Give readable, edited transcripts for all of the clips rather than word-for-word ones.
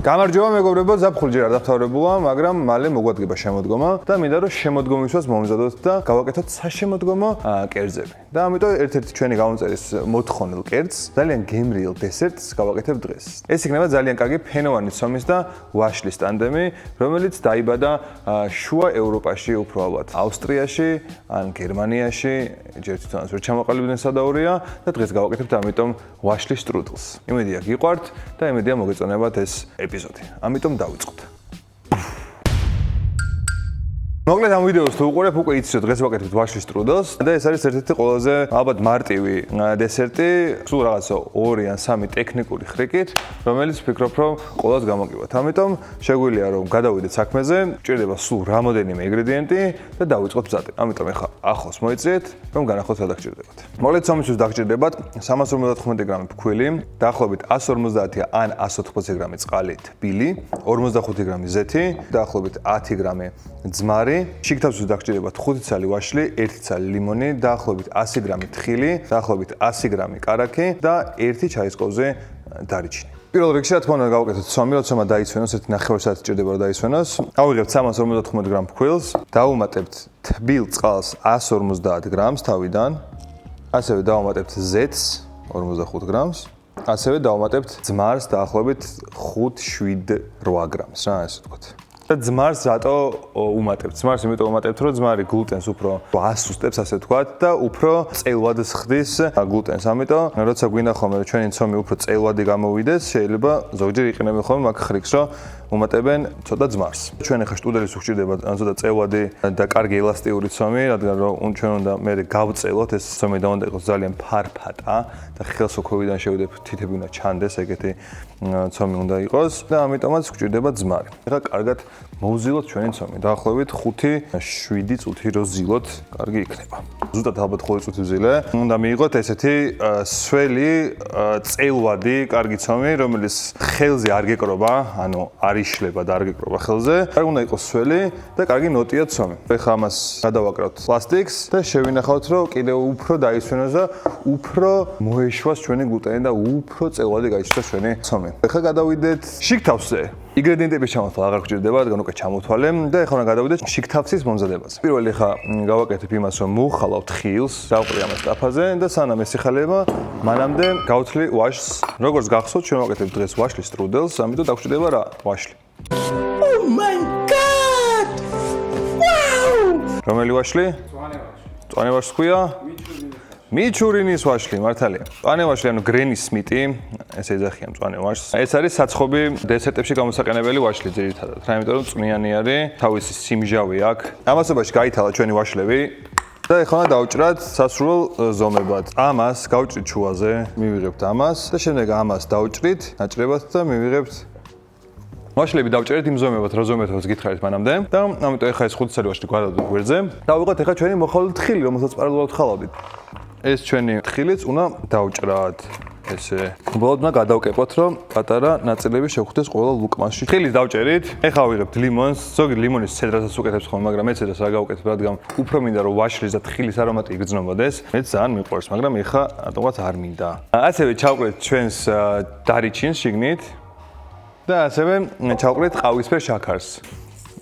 გამარჯობა მეგობრებო, ზაფხული ჯერ არ დამთავრებულა, მაგრამ მალე მოგვადგება შემოდგომა და მინდა რომ შემოდგომისას მომზადოთ და გავაკეთოთ საშემოდგომო კერძები. და ამიტომ ერთ-ერთი ჩვენი გამომწერის მოთხოვნილ კერძს, ძალიან გემრიელ დესერტს გავაკეთებ დღეს. ეს იქნება ძალიან კარგი ფენოვანი ცომის და ვაშლის ტანდემი, რომელიც დაიბადა შუა ევროპაში, უფრო ალბათ ავსტრიაში ან გერმანიაში, ჯერ თვითონაც ვერ ჩამოყალიბდნენ სადაურია და დღეს გავაკეთებთ ამიტომ ვაშლის შტრუდელს. იმედია გიყვართ და იმედია მოგეწონებათ ეს ეპიზოდი. ამიტომ დავიწყოთ. მოკლედ ამ ვიდეოს თუ უყურებ, უკვე იცით რომ დღეს ვაკეთებთ ვაშლის შტრუდელს და ეს არის ერთ-ერთი ყველაზე ალბათ მარტივი დესერტი, სულ რაღაცა 2 ან 3 ტექნიკური ხრიკით, რომელიც ვფიქრობ რომ ყველას გამოგივათ. ამიტომ შეგვიძლია რომ გადავიდეთ საქმეზე, გვჭირდება სულ რამოდენიმე ინგრედიენტი და დავიწყოთ მზადება. ამიტომ ეხლა ახლოს მოიწიეთ, რომ განახოთ რა დაგჭირდებათ. მოკლედ ცომისთვის დაგჭირდებათ 350 გრამი ფქვილი, დაახლოებით 150 ან 180 გრამი წყალი თბილი, 45 გრამი ზეთი, დაახლოებით 10 გრამი ძმარი. შიგთავსთვის დაგჭირდებათ 5 ცალი ვაშლი, 1 ცალი ლიმონი, დაახლოებით 100 გრამი თხილი, დაახლოებით 100 გრამი კარაქი და 1 ჩაის ყოვზე დარიჩინი. პირველ რიგში რა თქმა უნდა გავაკეთოთ ცომი, როცა დაიცვენოს, 1.5 საათი სჭირდება რომ დაიცვენოს. ავიღებთ 350 გრამ ფქვილს, დავუმატებთ თბილ წყალს 150 გრამს თავიდან, ასევე დავუმატებთ ზეთს 45 გრამს, ასევე დავუმატებთ ძმარს დაახლოებით 5-7-8 გრამს, რა ასე ვთქვათ. და ძმარს რატო უმატებთ? ძმარს იმიტომ უმატებთ, რომ ძმარი გლუტენს უფრო ასუსტებს, ასე ვთქვათ, და უფრო წელვად ხდის გლუტენს. ამიტომ, როცა გვინდა ხოლმე რომ ჩვენი ცომი უფრო წელვადი გამოვიდეს, შეიძლება ზოგჯერ იყენებენ ხოლმე მაგ ხრიკს, რომ უმატებენ ცოტა ძმარს. ჩვენ ახლა შტუდელის უხჭირდება ცოტა წელვადი და კარგი ელასტიური ცომი, რადგან რომ ჩვენ უნდა მე გავწელოთ, ეს ცომი და უნდა იყოს ძალიან ფარფატა და ხელსოქვევიდან შევიდეთ, თითები უნდა ჩანდეს, ეგეთი ცომი უნდა იყოს და ამიტომაც გვჭირდება ძმარი. ეხლა კარგად მოვზილოთ ჩვენი ცომი. დაახლოებით 5-7 წუთი რო ზილოთ, კარგი იქნება. ზუსტად ალბათ 5 წუთი ვზილე. უნდა მიიღოთ ესეთი სველი, წელვადი, კარგი ცომი, რომელიც ხელზე არ გეკრობა, ანუ არ იშლება და არ გეკრობა ხელზე. კარგი უნდა იყოს სველი და კარგი ნოტია ცომი. ეხლა ამას გადავაკრავთ პლასტიკს და შევინახავთ, რომ კიდევ უფრო დაისვენოს და უფრო მოეშვას ჩვენი გლუტენი და უფრო წელვადი გაიჩნდეს ჩვენი ცომი. ეხლა გადავიდეთ შიგთავსზე. ინგრედიენტების ჩამოთვალა აღარ გვჭირდება, რადგან უკვე ჩამოთვალე და ეხლა უნდა გადავიდეთ შიგთავსის მომზადებაზე. პირველი ეხლა გავაკეთებ იმას, რომ მოვხალავ ხილს, დავყრი ამას ტაფაზე და სანამ ეს იხალება, მანამდე გავთვლი ვაშლს. როგორც გახსოვთ, ჩვენ ვაკეთებთ დღეს ვაშლის შტრუდელს, ამიტომ დაგვჭირდება რა? ვაშლი. Oh my god! Wow! რომელი ვაშლი? მწვანე ვაშლი ქვია? მიჩურინის ვაშლი, მართალია. მწვანე ვაშლი, ანუ გრენი სმიტი, ესე ეძახიან მწვანე ვაშლს. ეს არის საცხობი დესერტებში გამოსაყენებელი ვაშლი ძირითადად. რა, იმიტომ რომ წვნიანი არის, თავისი სიმჟავე აქვს. ამასობაში გაითალა ჩვენი ვაშლები და ეხლა უნდა დავჭრათ სასრულ ზომებად. ამას გავჭრით შუაზე, მივიღებთ ამას და შემდეგ ამას დავჭრით ნაჭრებად და მივიღებთ ვაშლები დავჭერეთ იმ ზომებად, რა ზომებადაც გითხარით მანამდე და ამიტომ ეხლა ეს 5 ცალი ვაშლი გვადავდით გვერდზე. დავიღოთ ეხლა ჩვენი მოხალული თხილი, რომელსაც პარალელურად ხალავდით. ეს ჩვენი თხილიც უნდა დავჭრათ. ესე. უბრალოდ უნდა გადავკეპოთ, რომ პატარა ნაწილები შევხვდეს ყველა ლუკმანში. თხილის დავჭერით. ეხლა ვიღებთ ლიმონს. ზოგი ლიმონის ცედრასაც უკეთებს ხოლმე, მაგრამ მე ცედრას არ გავუკეთებ, რადგან უფრო მინდა რომ ვაშლის და თხილის არომატი იგრძნობოდეს. მეც ძალიან მიყვარს, მაგრამ ეხლა რატომღაც არ მინდა. ასევე ჩავყრეთ ჩვენს დარიჩინს შიგნით და ასევე ჩავყრეთ ყავისფერ შაქარს.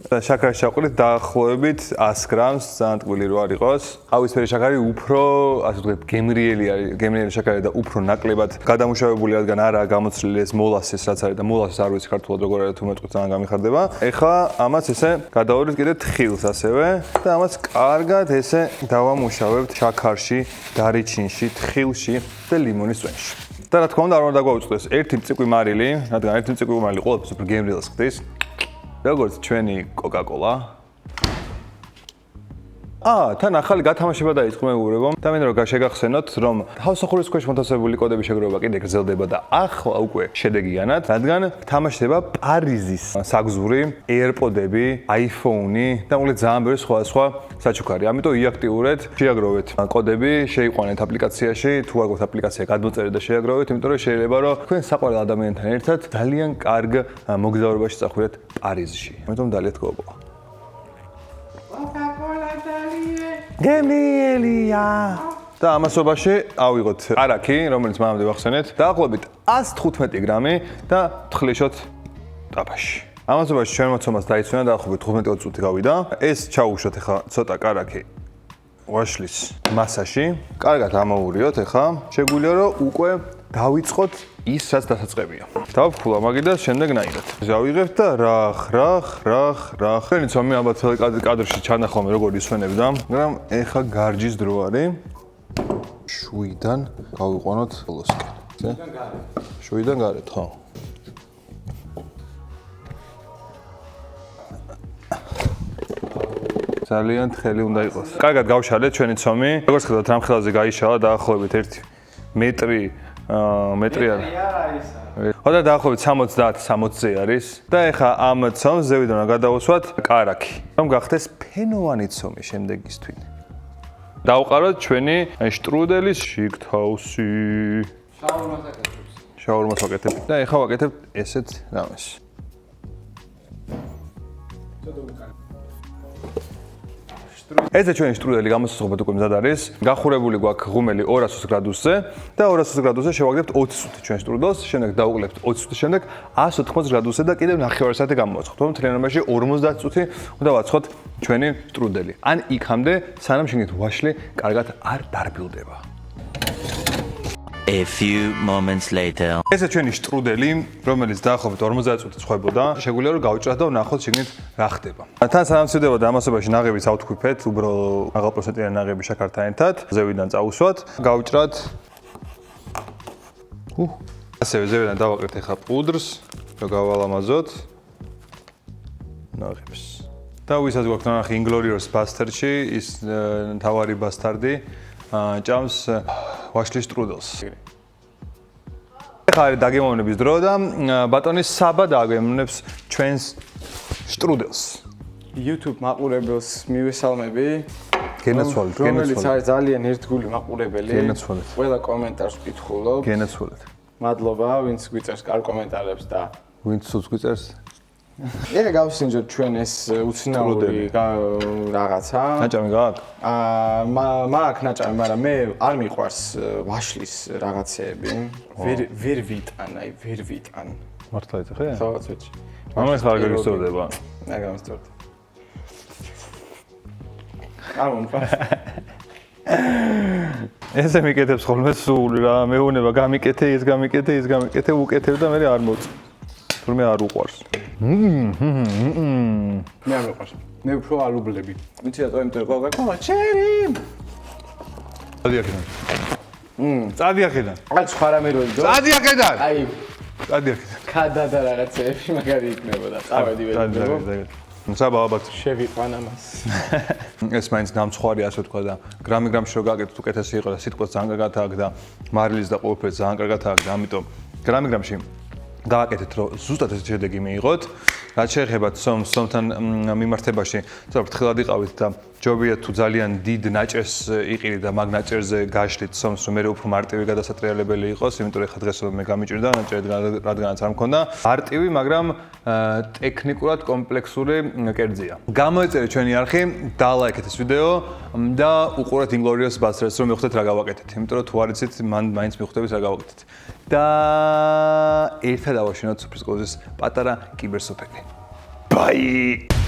შაქარს ჩავყრით დაახლოებით 100 გრამს, ძალიან ტკბილი რო არ იყოს. ყავისფერი შაქარი უფრო, ასე ვთქვათ, გემრიელი არის, გემრიელი შაქარი და უფრო ნაკლებად გადამუშავებული, რადგან არაა გამოცვლილი ეს მოლასის, რაც არის და მოლასის არ ვიცი ქართულად როგორ არის, თუ მეტყვით ძალიან გამიხარდება. ეხლა ამას ესე გადავარით კიდე თხილს ასევე და ამას კარგად ესე დავამუშავებთ შაქარში, დარიჩინში, თხილში და ლიმონის წვენში. და რა თქმა უნდა არ უნდა დაგვაუწყდეს ერთი მწიყვი მარილი, რადგან ერთი მწიყვი მარილი ყველაფერს უფრო გემრიელს ხდის. როგორც ჩვენი კოკა-კოლა. თან ახალი გათამაშება დაიწყო მეგობრებო. და მინდა რომ შეგახსენოთ, რომ თავსახურის ქვეშ მოთავსებული კოდების შეგროვება კიდე გრძელდება და ახლა უკვე შედეგიანად, რადგან თამაშდება პარიზის საგზური, AirPod-ები, iPhone-ი და მოკლედ ძალიან ბევრი სხვა საჩუქარი. ამიტომ იაქტიურეთ, შეაგროვეთ კოდები, შეიყვანეთ აპლიკაციაში, თუ არ გვაქვს აპლიკაცია, გადმოწერეთ და შეაგროვეთ, იმიტომ რომ შეიძლება რომ თქვენ საყვარელ ადამიანთან ერთად ძალიან კარგ მოგზაურობაში წახვიდეთ პარიზში. ამიტომ დალიათ გოგო. გემრიელია. და ამასობაში ავიღოთ არაქი, რომელიც მანამდე ვახსენეთ, დაახლოებით 115 გრამი და თხრიშოთ აბაში. ამასობაში ჩვენ მოცემას დაიცვენა დაახლოებით 15 წუთი გავიდა. ეს ჩაუშვათ ახლა ცოტა კარაქი ვაშლის მასაში. კარგად ამოურიოთ ახლა. შეგვიძლია რომ უკვე დავიწყოთ ის რაც დასაწყებია. დავფხულა მაგიდას შემდეგ ნაირად. გავიღებთ და რახ. ხენი ცომი ალბათ კადრში ჩანახავ როგორ ისვენებდა, მაგრამ ახლა გარჯის დრო არის. შვიდან გავიყვანოთ ბოლოსკენ. შვიდან გარეთ, ხო? ძალიან თხელი უნდა იყოს. კარგად გავშალეთ ჩვენი ცომი. როგორც ხედავთ, რამხელაზე გაიშალა დაახლოებით 1 მეტრი მეტრი არის. ხოდა დაახლოებით 70-60-ზე არის და ეხა ამ ცომს ზევიდან გადავუსვათ კარაქი. რომ გახდეს ფენოვანი ცომი შემდეგისთვის. დავყაროთ ჩვენი შტრუდელის შიგთავსი. შაურმას ვაკეთებ და ეხა ვაკეთებ ესეთ რამეს. ეს ჩვენი შტრუდელი გამოსასწორად უკვე მზად არის. გახურებული გვაქვს ღუმელი 220 გრადუსზე და 220 გრადუსზე შევაგდებთ 20 წუთი ჩვენ შტრუდელს, შემდეგ დავუყლებთ 20 წუთის შემდეგ 180 გრადუსზე და კიდევ 9 საათი გამოვაცხოთ. თუმცა თლიანობაში 50 წუთი უნდა ვაცხოთ ჩვენი შტრუდელი. ან იქამდე სანამ შეგნით ვაშლი კარგად არ დარბილდება. A few moments later. ესე ჩვენი შტრუდელი, რომელიც დაახლოებით 50 წუთი ცხვებოდა, შეგვიძლია რომ გავჭრათ და ვნახოთ შეგნით რა ხდება. თან სანამ ვცდილდებოდა ამასობაში ნაღებიც ავთქვიფეთ, უბრალოდ მაღალპროცენტიანი ნაღები შაქართან ერთად, ზევიდან წავუსვათ, გავჭრათ. ასევე ზევიდან დავაკეთეთ ახლა პუდრს, რომ გავალამაზოთ ნაღებს. და ვისაც გვაქვს ნახე Inglorious Bastardში, ის თავარი ბასტარდი ჭამს ვაშლის შტრუდელს. ახლა არის დაგემოვნების დრო და ბატონი საბა დაგემოვნებს ჩვენს შტრუდელს. YouTube მაყურებელს მივესალმები. გენაცვალეთ, რომელიც არის ძალიან ერთგული მაყურებელი. გენაცვალეთ. ყველა კომენტარს ვკითხულობ. გენაცვალეთ. მადლობა, ვინც გვიწერს კარგ კომენტარებს და ვინც სულს გვიწერს. ეხლა გავსინჯოთ ჩვენ ეს უცნაური რაღაცა. ნაჭამი გააქვს? მაქვს ნაჭამი, მაგრამ მე არ მიყვარს ვაშლის რაღაცეები. ვერ ვიტან. მართლა იცი? ხო, ცოტა. მამას ხარ გისწორდება. არ გამისწორდა. არ მომყავს. ესე მიკეთებს ხოლმე სული რა, მეუნება გამიკეთე, ის გამიკეთე, უკეთებ და მე არ მოწ. თურმე არ უყვარს. მე არ მიყვარს. მე უფრო ალუბლები. ვიცი რატო იმიტომ რომ გაგაკვა, ჩერი. წადიახიდან. წადი ახედან. აი სხვა რამე რო იდო. წადი ახედან. აი წადი ახედან. კადა და რაღაცეები მაგარი იქნებოდა. წავედი ვეძებო. საბა ალბათ შევიყვან ამას. ეს მაინც გამცხარი ასე თქვა და გრამი-გრამში რო გააკეთოთ უკეთესი იყო და სიტყვას ძალიან კარგად აქვს და მარილის და ყველაფერი ძალიან კარგად აქვს და ამიტომ გრამი-გრამში გააკეთეთ რომ ზუსტად ეს შედეგი მიიღოთ. რაც შეეხება სომთან მიმართებაში, ზოგადად თხილად იყავით და ჯობია თუ ძალიან დიდ ნაჭერს იყიდით და მაგ ნაჭერზე გაშლით სომს, რომ მე უფრო მარტივი გადასატრიალებელი იყოს, იმიტომ რომ ხა დღეს მე გამიჭირდა ნაჭერი რადგანაც არ მქონდა. მარტივი, მაგრამ ტექნიკურად კომპლექსური კერძია. გამოეწერეთ ჩვენი არხი, დალაიქეთ ეს ვიდეო და უყურეთ Inglorious Bastards, რომ მივხვდეთ რა გავაკეთეთ. იმიტომ რომ თუ არ იცით, მან მაინც მივხვდებით რა გავაკეთეთ. და ერთად ავაშინოთ სუფრის კოზის პატარა კიბერსოფელი. Bye!